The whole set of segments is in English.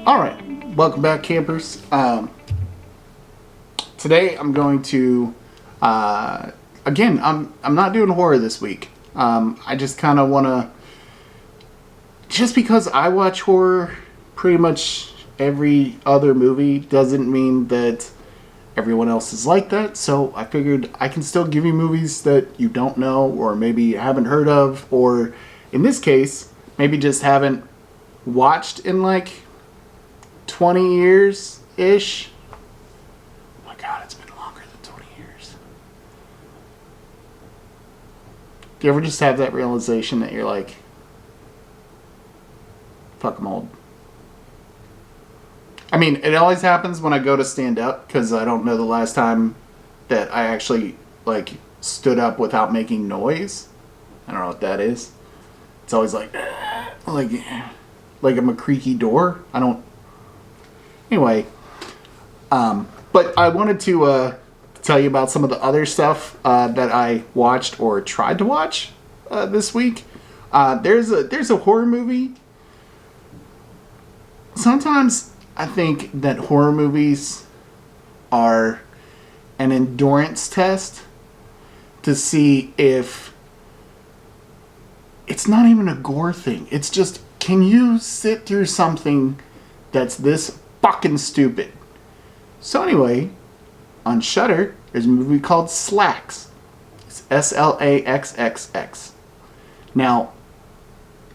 All right, welcome back, campers. Today I'm going to, again, I'm not doing horror this week. I just kind of want to, just because I watch horror pretty much every other movie doesn't mean that everyone else is like that. So I figured I can still give you movies that you don't know or maybe haven't heard of, or in this case, maybe just haven't watched in like 20 years-ish. Oh my god, it's been longer than 20 years. Do you ever just have that realization that you're like, fuck, I'm old? I mean, it always happens when I go to stand up, because I don't know the last time that I actually, like, stood up without making noise. I don't know what that is. It's always like I'm a creaky door. I don't... Anyway, but I wanted to tell you about some of the other stuff that I watched or tried to watch this week. There's a horror movie. Sometimes I think that horror movies are an endurance test to see if it's not even a gore thing. It's just, can you sit through something that's this fucking stupid? So anyway, on Shudder, there's a movie called Slaxx. It's Slaxx. Now,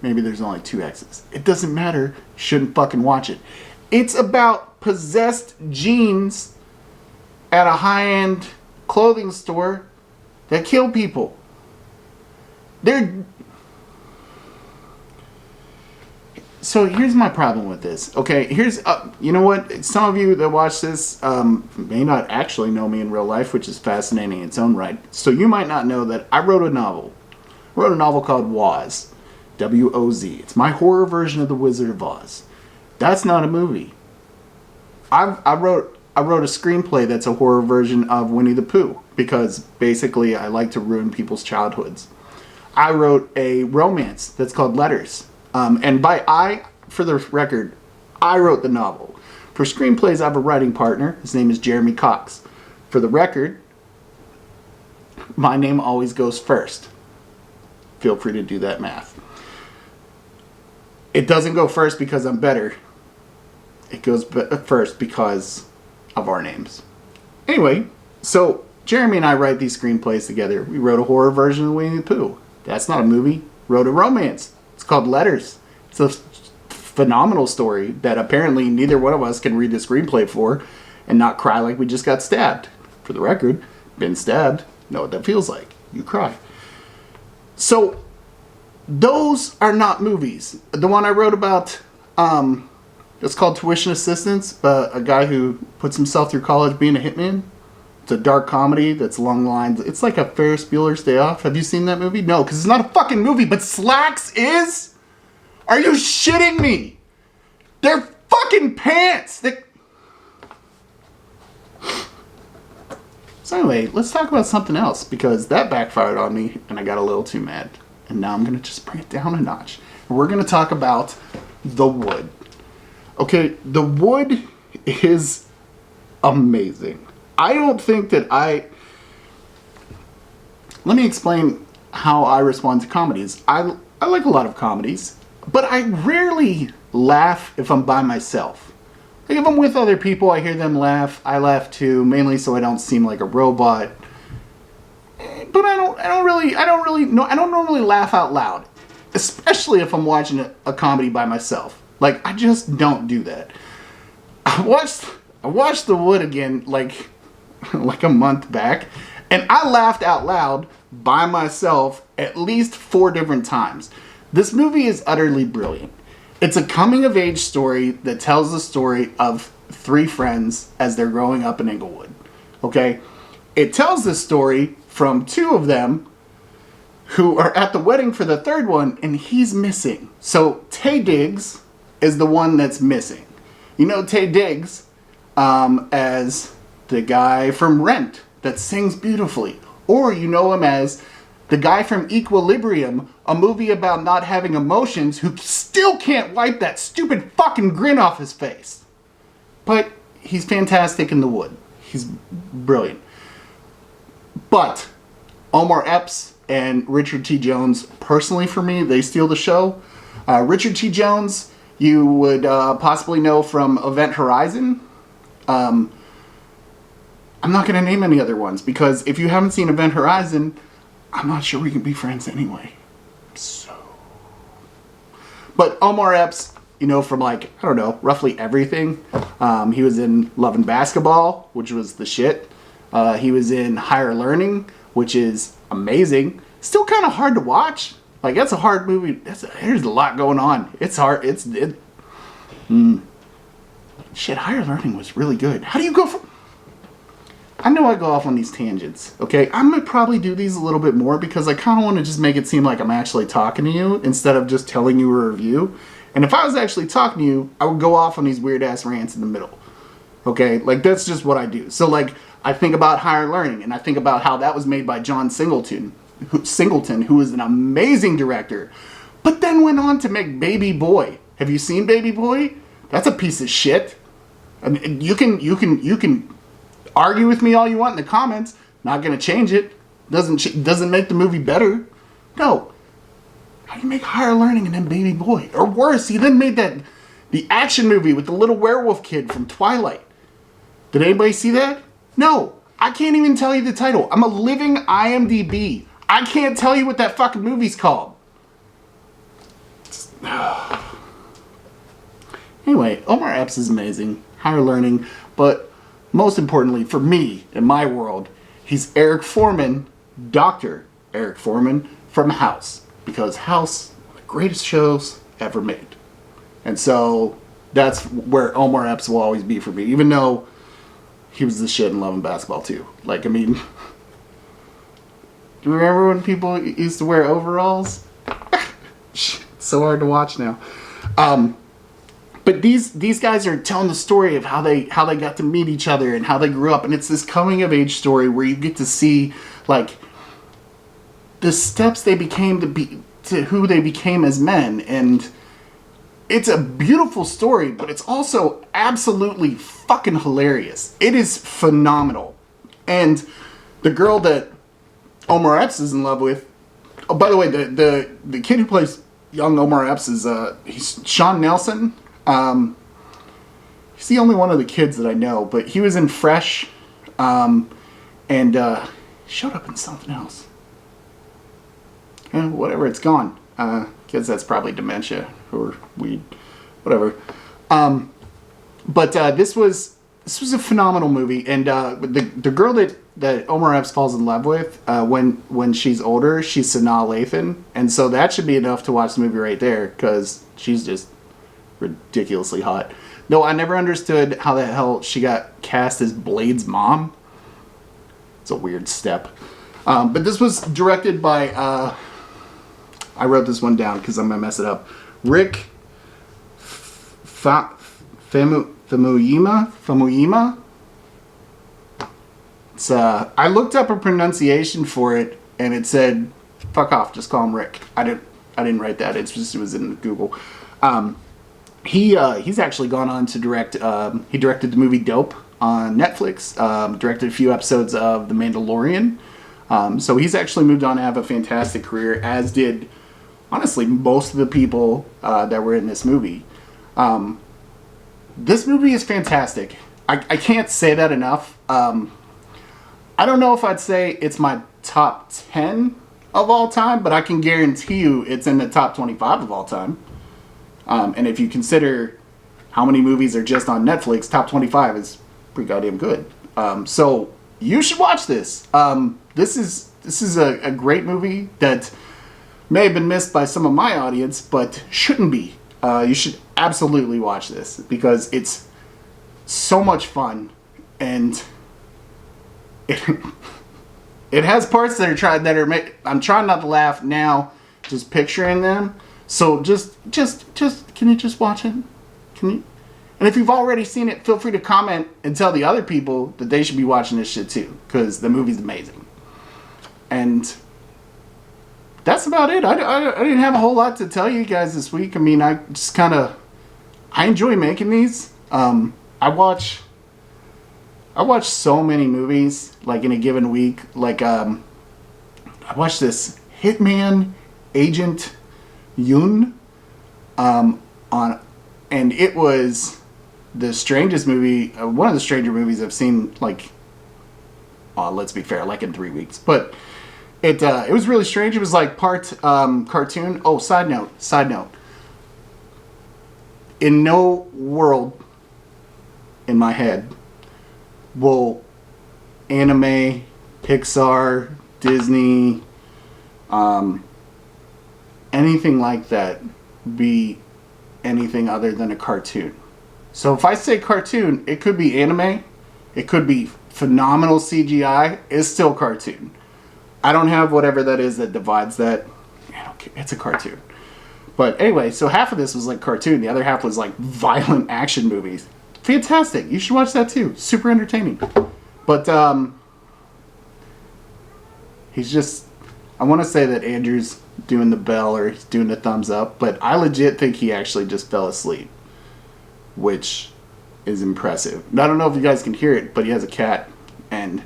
maybe there's only 2 X's. It doesn't matter. You shouldn't fucking watch it. It's about possessed jeans at a high-end clothing store that kill people. So here's my problem with this. Okay, here's, you know what? Some of you that watch this may not actually know me in real life, which is fascinating in its own right. So you might not know that I wrote a novel. I wrote a novel called Woz. W-O-Z. It's my horror version of The Wizard of Oz. That's not a movie. I wrote a screenplay that's a horror version of Winnie the Pooh, because basically I like to ruin people's childhoods. I wrote a romance that's called Letters. And by I, for the record, I wrote the novel. For screenplays, I have a writing partner. His name is Jeremy Cox. For the record, my name always goes first. Feel free to do that math. It doesn't go first because I'm better. It goes first because of our names. Anyway, so Jeremy and I write these screenplays together. We wrote a horror version of Winnie the Pooh. That's not a movie. Wrote a romance. It's called Letters. It's a phenomenal story that apparently neither one of us can read the screenplay for and not cry like we just got stabbed. For the record, been stabbed. Know what that feels like. You cry. So, those are not movies. The one I wrote about, it's called Tuition Assistance, a guy who puts himself through college being a hitman. It's a dark comedy that's along the lines... It's like a Ferris Bueller's Day Off. Have you seen that movie? No, because it's not a fucking movie, but Slaxx is? Are you shitting me? They're fucking pants! So anyway, let's talk about something else, because that backfired on me, and I got a little too mad. And now I'm going to just bring it down a notch. And we're going to talk about The Wood. Okay, The Wood is amazing. I don't think that let me explain how I respond to comedies. I like a lot of comedies, but I rarely laugh if I'm by myself. Like if I'm with other people, I hear them laugh. I laugh too, mainly so I don't seem like a robot. But I don't normally laugh out loud, especially if I'm watching a comedy by myself. Like, I just don't do that. I watched The Wood again, like a month back, and I laughed out loud by myself at least 4 different times. This movie is utterly brilliant. It's a coming-of-age story that tells the story of 3 friends as they're growing up in Inglewood. Okay? It tells this story from 2 of them who are at the wedding for the 3rd one, and he's missing. So Taye Diggs is the one that's missing. You know Taye Diggs as the guy from Rent that sings beautifully. Or you know him as the guy from Equilibrium a movie about not having emotions who still can't wipe that stupid fucking grin off his face. But he's fantastic in The Wood. He's brilliant. But Omar Epps and Richard T. Jones, personally for me, they steal the show. Richard T. Jones, you would possibly know from Event Horizon. I'm not going to name any other ones, because if you haven't seen Event Horizon, I'm not sure we can be friends anyway. So, but Omar Epps, you know, from like, I don't know, roughly everything. He was in Love and Basketball, which was the shit. He was in Higher Learning, which is amazing. Still kind of hard to watch. Like, that's a hard movie. There's a lot going on. It's hard. Shit, Higher Learning was really good. How do you go from... I know I go off on these tangents, okay? I'm going to probably do these a little bit more because I kind of want to just make it seem like I'm actually talking to you instead of just telling you a review. And if I was actually talking to you, I would go off on these weird-ass rants in the middle, okay? Like, that's just what I do. So, like, I think about Higher Learning, and I think about how that was made by John Singleton, who is an amazing director, but then went on to make Baby Boy. Have you seen Baby Boy? That's a piece of shit. I mean, you can argue with me all you want in the comments. Not gonna change it. Doesn't make the movie better. No. How do you make Higher Learning and then Baby Boy? Or worse, he then made the action movie with the little werewolf kid from Twilight. Did anybody see that? No. I can't even tell you the title. I'm a living IMDb. I can't tell you what that fucking movie's called. Anyway, Omar Epps is amazing. Higher Learning. But most importantly, for me, in my world, he's Eric Foreman, Dr. Eric Foreman from House. Because House, one of the greatest shows ever made. And so, that's where Omar Epps will always be for me. Even though he was the shit in Love and Basketball too. Like, I mean... Do you remember when people used to wear overalls? It's so hard to watch now. But these guys are telling the story of how they got to meet each other and how they grew up, and it's this coming of age story where you get to see like the steps they became to who they became as men, and it's a beautiful story, but it's also absolutely fucking hilarious. It is phenomenal, and the girl that Omar Epps is in love with. Oh, by the way, the kid who plays young Omar Epps is he's Sean Nelson. He's the only one of the kids that I know, but he was in Fresh, and showed up in something else. Whatever, it's gone. Because that's probably dementia or weed, whatever. But this was a phenomenal movie, and the girl that Omar Epps falls in love with when she's older, she's Sanaa Lathan, and so that should be enough to watch the movie right there because she's just ridiculously hot. No, I never understood how the hell she got cast as Blade's mom. It's a weird step. But this was directed by, I wrote this one down because I'm going to mess it up. Rick Famuyiwa? It's, I looked up a pronunciation for it and it said, fuck off, just call him Rick. I didn't write that. It was in Google. He's actually gone on to direct, he directed the movie Dope on Netflix, directed a few episodes of The Mandalorian. So he's actually moved on to have a fantastic career, as did, honestly, most of the people that were in this movie. This movie is fantastic. I can't say that enough. I don't know if I'd say it's my top 10 of all time, but I can guarantee you it's in the top 25 of all time. And if you consider how many movies are just on Netflix, top 25 is pretty goddamn good. So you should watch this. This is a great movie that may have been missed by some of my audience, but shouldn't be. You should absolutely watch this because it's so much fun, and it has parts that are I'm trying not to laugh now, just picturing them. So just can you just watch it? Can you? And if you've already seen it, feel free to comment and tell the other people that they should be watching this shit too, because the movie's amazing. And that's about it. I didn't have a whole lot to tell you guys this week. I mean, I just kind of, I enjoy making these. I watch so many movies, like, in a given week. Like, I watched this Hitman Agent Yoon, on, and it was the strangest movie, one of the stranger movies I've seen, like, let's be fair, like in 3 weeks. But it was really strange. It was like part cartoon. Oh, side note. In no world in my head will anime, Pixar, Disney, anything like that be anything other than a cartoon. So if I say cartoon, it could be anime, it could be phenomenal CGI, it's still cartoon. I don't have whatever that is that divides that. I don't care. It's a cartoon. But anyway, so half of this was like cartoon, the other half was like violent action movies. Fantastic. You should watch that too. Super entertaining. But he's just, I want to say that Andrew's doing the bell or he's doing the thumbs up, but I legit think he actually just fell asleep, which is impressive. I don't know if you guys can hear it, but he has a cat, and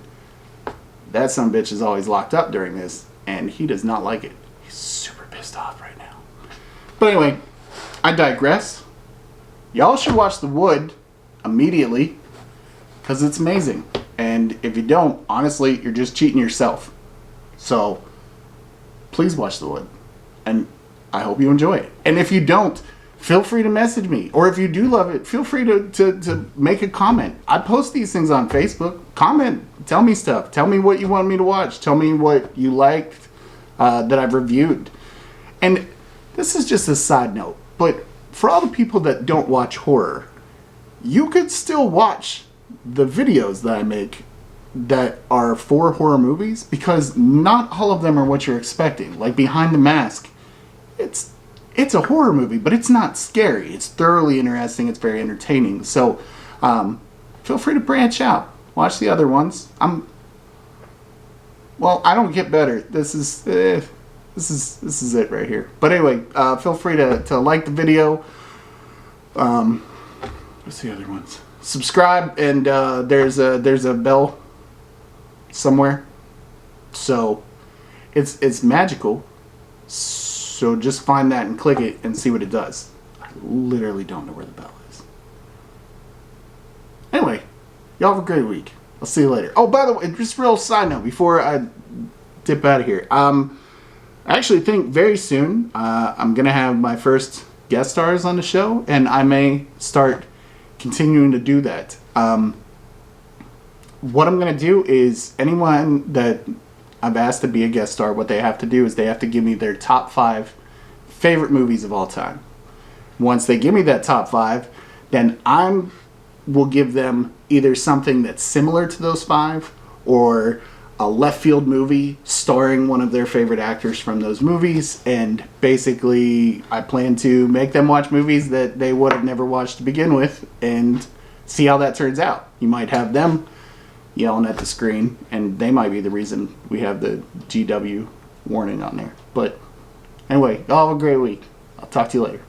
that son of a bitch is always locked up during this, and he does not like it. He's super pissed off right now. But anyway, I digress. Y'all should watch The Wood immediately, because it's amazing. And if you don't, honestly, you're just cheating yourself. So, please watch The Wood. And I hope you enjoy it. And if you don't, feel free to message me. Or if you do love it, feel free to make a comment. I post these things on Facebook. Comment. Tell me stuff. Tell me what you want me to watch. Tell me what you liked that I've reviewed. And this is just a side note, but for all the people that don't watch horror, you could still watch the videos that I make that are for horror movies, because not all of them are what you're expecting. Like Behind the Mask, it's a horror movie, but it's not scary. It's thoroughly interesting. It's very entertaining. So feel free to branch out. Watch the other ones. I don't get better. This is it right here. But anyway, feel free to like the video. What's the other ones? Subscribe, and there's a bell somewhere. So it's magical. So just find that and click it and see what it does. I literally don't know where the bell is. Anyway, y'all have a great week. I'll see you later. Oh, by the way, just real side note before I dip out of here. I actually think very soon I'm going to have my first guest stars on the show, and I may start continuing to do that. What I'm going to do is anyone that I've asked to be a guest star, what they have to do is they have to give me their top 5 favorite movies of all time. Once they give me that top 5, then I will give them either something that's similar to those 5 or a left field movie starring one of their favorite actors from those movies. And basically I plan to make them watch movies that they would have never watched to begin with and see how that turns out. You might have them yelling at the screen, and they might be the reason we have the GW warning on there. But anyway, y'all have a great week. I'll talk to you later.